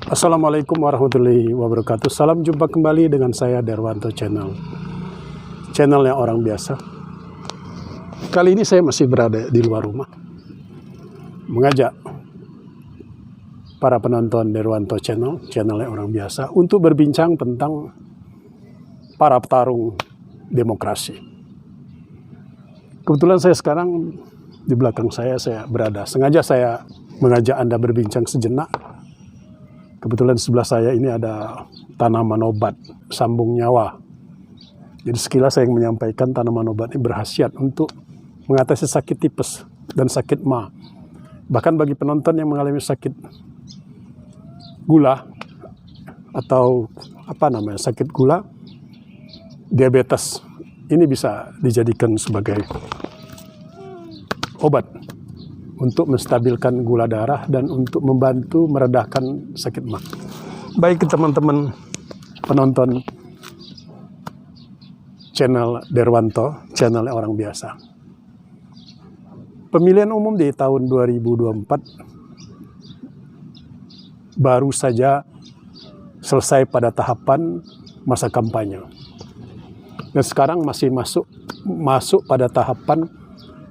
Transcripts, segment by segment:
Assalamualaikum warahmatullahi wabarakatuh. Salam jumpa kembali dengan saya Derwanto Channel. Channelnya orang biasa. Kali ini saya masih berada di luar rumah, mengajak para penonton Derwanto Channel, channelnya orang biasa, untuk berbincang tentang para petarung demokrasi. Kebetulan saya sekarang di belakang saya berada. Sengaja saya mengajak Anda berbincang sejenak. Kebetulan sebelah saya ini ada tanaman obat sambung nyawa. Jadi sekilas saya menyampaikan tanaman obat ini berkhasiat untuk mengatasi sakit tipes dan sakit ma. Bahkan bagi penonton yang mengalami sakit gula atau sakit gula, diabetes, ini bisa dijadikan sebagai obat untuk menstabilkan gula darah dan untuk membantu meredahkan sakit ma. Baik teman-teman penonton channel Derwanto, channel orang biasa. Pemilihan umum di tahun 2024 baru saja selesai pada tahapan masa kampanye. Dan sekarang masih masuk pada tahapan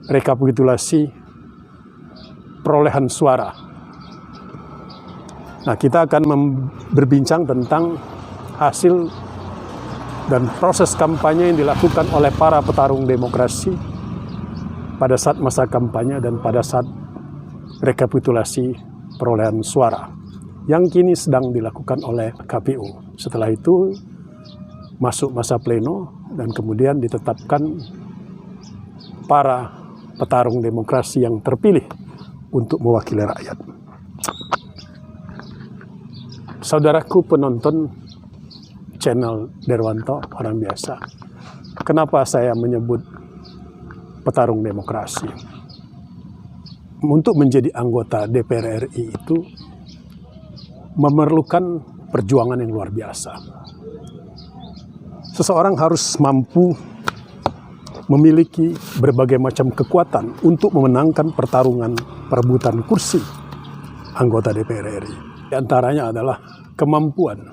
rekapitulasi perolehan suara. Nah, kita akan berbincang tentang hasil dan proses kampanye yang dilakukan oleh para petarung demokrasi pada saat masa kampanye dan pada saat rekapitulasi perolehan suara yang kini sedang dilakukan oleh KPU. Setelah itu masuk masa pleno dan kemudian ditetapkan para petarung demokrasi yang terpilih untuk mewakili rakyat. Saudaraku penonton channel Derwanto orang biasa, kenapa saya menyebut petarung demokrasi? Untuk menjadi anggota DPR RI itu memerlukan perjuangan yang luar biasa. Seseorang harus mampu memiliki berbagai macam kekuatan untuk memenangkan pertarungan perebutan kursi anggota DPR RI. Di antaranya adalah kemampuan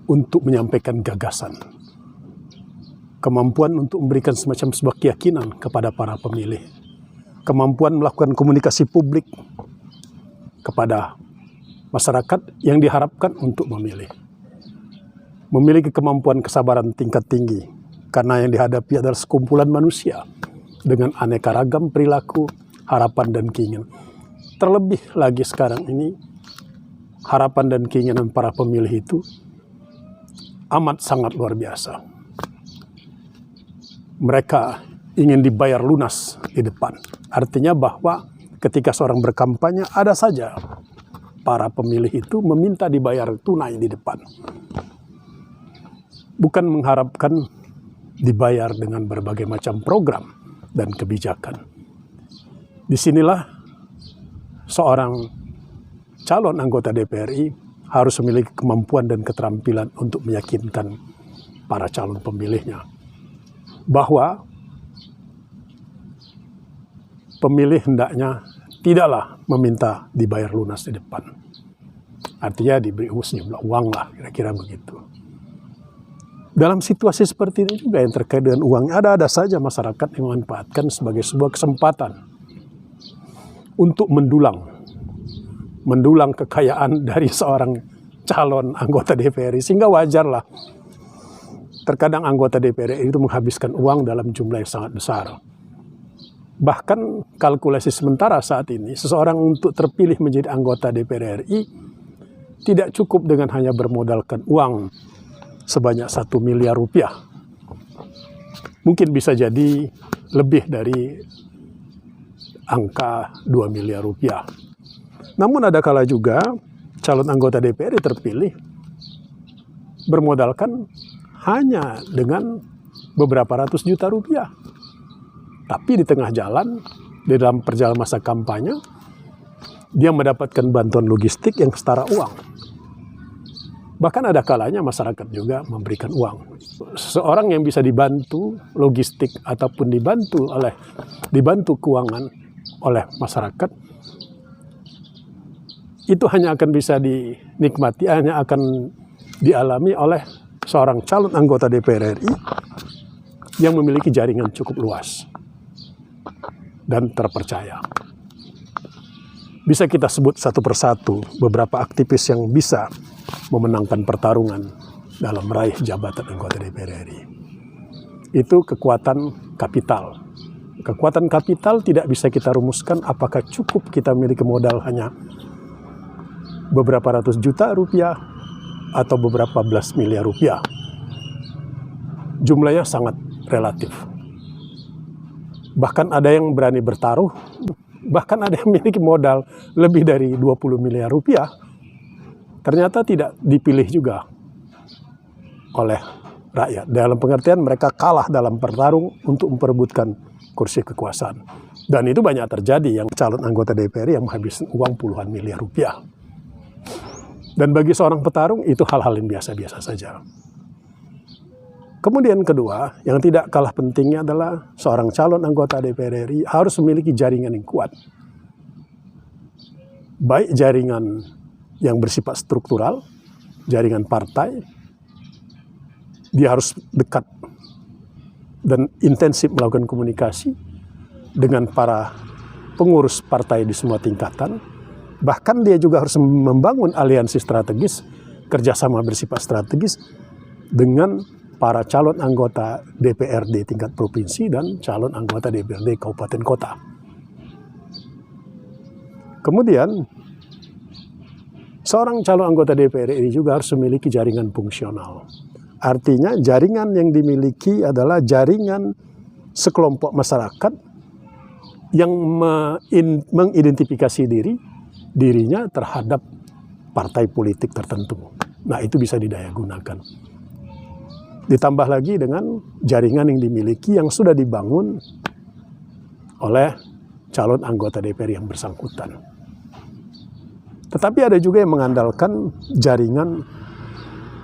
untuk menyampaikan gagasan, kemampuan untuk memberikan semacam sebuah keyakinan kepada para pemilih, kemampuan melakukan komunikasi publik kepada masyarakat yang diharapkan untuk memilih, memiliki kemampuan kesabaran tingkat tinggi, karena yang dihadapi adalah sekumpulan manusia dengan aneka ragam perilaku, harapan dan keinginan. Terlebih lagi sekarang ini, harapan dan keinginan para pemilih itu amat sangat luar biasa. Mereka ingin dibayar lunas di depan. Artinya bahwa ketika seorang berkampanye, ada saja para pemilih itu meminta dibayar tunai di depan. Bukan mengharapkan dibayar dengan berbagai macam program dan kebijakan. Disinilah seorang calon anggota DPRI harus memiliki kemampuan dan keterampilan untuk meyakinkan para calon pemilihnya bahwa pemilih hendaknya tidaklah meminta dibayar lunas di depan. Artinya diberi sejumlah uang lah, kira-kira begitu. Dalam situasi seperti ini juga yang terkait dengan uang, ada saja masyarakat yang memanfaatkan sebagai sebuah kesempatan untuk mendulang kekayaan dari seorang calon anggota DPR, sehingga wajarlah terkadang anggota DPR itu menghabiskan uang dalam jumlah yang sangat besar. Bahkan kalkulasi sementara saat ini, seseorang untuk terpilih menjadi anggota DPR RI tidak cukup dengan hanya bermodalkan uang sebanyak 1 miliar rupiah. Mungkin bisa jadi lebih dari angka 2 miliar rupiah. Namun ada kala juga calon anggota DPR terpilih bermodalkan hanya dengan beberapa ratus juta rupiah. Tapi di tengah jalan, di dalam perjalanan masa kampanye, dia mendapatkan bantuan logistik yang setara uang. Bahkan ada kalanya masyarakat juga memberikan uang. Seseorang yang bisa dibantu logistik ataupun dibantu keuangan oleh masyarakat, itu hanya akan bisa dinikmati, hanya akan dialami oleh seorang calon anggota DPR RI yang memiliki jaringan cukup luas dan terpercaya. Bisa kita sebut satu persatu beberapa aktivis yang bisa memenangkan pertarungan dalam meraih jabatan anggota DPR RI. Itu kekuatan kapital. Kekuatan kapital tidak bisa kita rumuskan apakah cukup kita memiliki modal hanya beberapa ratus juta rupiah atau beberapa belas miliar rupiah. Jumlahnya sangat relatif. Bahkan ada yang berani bertaruh, bahkan ada yang memiliki modal lebih dari 20 miliar rupiah, ternyata tidak dipilih juga oleh rakyat. Dalam pengertian mereka kalah dalam bertarung untuk memperebutkan kursi kekuasaan. Dan itu banyak terjadi yang calon anggota DPR yang menghabiskan uang puluhan miliar rupiah. Dan bagi seorang petarung itu hal-hal yang biasa-biasa saja. Kemudian kedua, yang tidak kalah pentingnya adalah seorang calon anggota DPR RI harus memiliki jaringan yang kuat. Baik jaringan yang bersifat struktural, jaringan partai, dia harus dekat dan intensif melakukan komunikasi dengan para pengurus partai di semua tingkatan. Bahkan dia juga harus membangun aliansi strategis, kerjasama bersifat strategis dengan para calon anggota DPRD tingkat provinsi dan calon anggota DPRD kabupaten kota. Kemudian, seorang calon anggota DPR RI juga harus memiliki jaringan fungsional. Artinya jaringan yang dimiliki adalah jaringan sekelompok masyarakat yang mengidentifikasi dirinya terhadap partai politik tertentu. Nah, itu bisa didaya gunakan. Ditambah lagi dengan jaringan yang dimiliki yang sudah dibangun oleh calon anggota DPR yang bersangkutan. Tetapi ada juga yang mengandalkan jaringan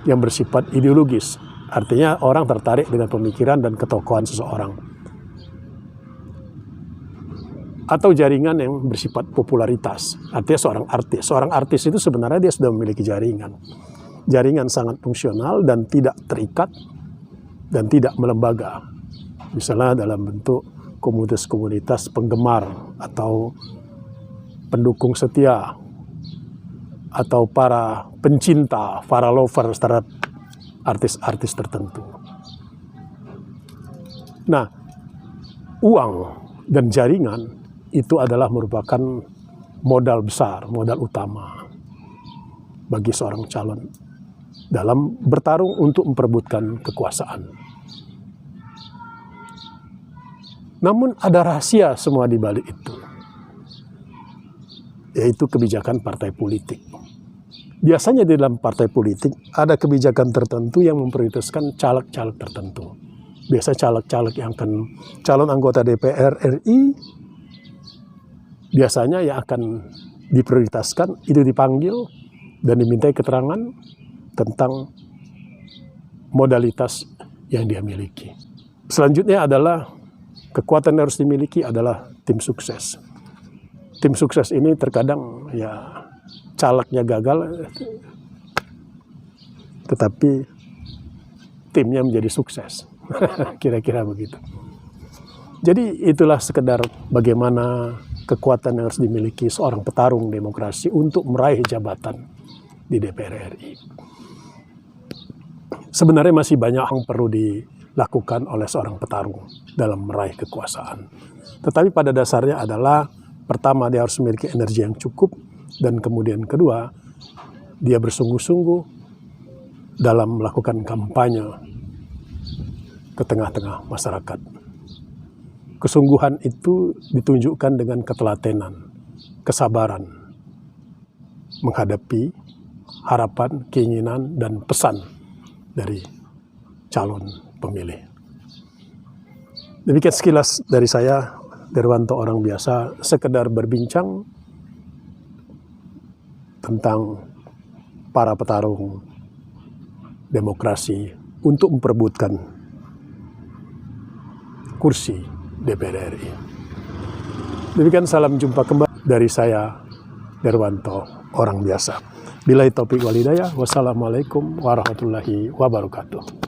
yang bersifat ideologis. Artinya orang tertarik dengan pemikiran dan ketokohan seseorang. Atau jaringan yang bersifat popularitas. Artinya seorang artis. Seorang artis itu sebenarnya dia sudah memiliki jaringan. Jaringan sangat fungsional dan tidak terikat dan tidak melembaga. Misalnya dalam bentuk komunitas-komunitas penggemar atau pendukung setia atau para pencinta, para lover terhadap artis-artis tertentu. Nah, uang dan jaringan itu adalah merupakan modal besar, modal utama bagi seorang calon dalam bertarung untuk memperebutkan kekuasaan. Namun ada rahasia semua di balik itu, yaitu kebijakan partai politik. Biasanya di dalam partai politik ada kebijakan tertentu yang memprioritaskan caleg-caleg tertentu. Biasa caleg-caleg yang akan calon anggota DPR RI, biasanya yang akan diprioritaskan itu dipanggil dan dimintai keterangan tentang modalitas yang dia miliki. Selanjutnya adalah kekuatan yang harus dimiliki adalah tim sukses. Tim sukses ini terkadang ya calegnya gagal, tetapi timnya menjadi sukses. Kira-kira begitu. Jadi itulah sekedar bagaimana kekuatan yang harus dimiliki seorang petarung demokrasi untuk meraih jabatan di DPR RI. Sebenarnya masih banyak yang perlu dilakukan oleh seorang petarung dalam meraih kekuasaan. Tetapi pada dasarnya adalah pertama dia harus memiliki energi yang cukup dan kemudian kedua dia bersungguh-sungguh dalam melakukan kampanye ke tengah-tengah masyarakat. Kesungguhan itu ditunjukkan dengan ketelatenan, kesabaran menghadapi harapan, keinginan, dan pesan dari calon pemilih. Demikian sekilas dari saya, Derwanto orang biasa, sekedar berbincang tentang para petarung demokrasi untuk memperebutkan kursi DPR RI. Demikian salam jumpa kembali dari saya, Derwanto, orang biasa. Billahi taufiq wal hidayah. Wassalamualaikum warahmatullahi wabarakatuh.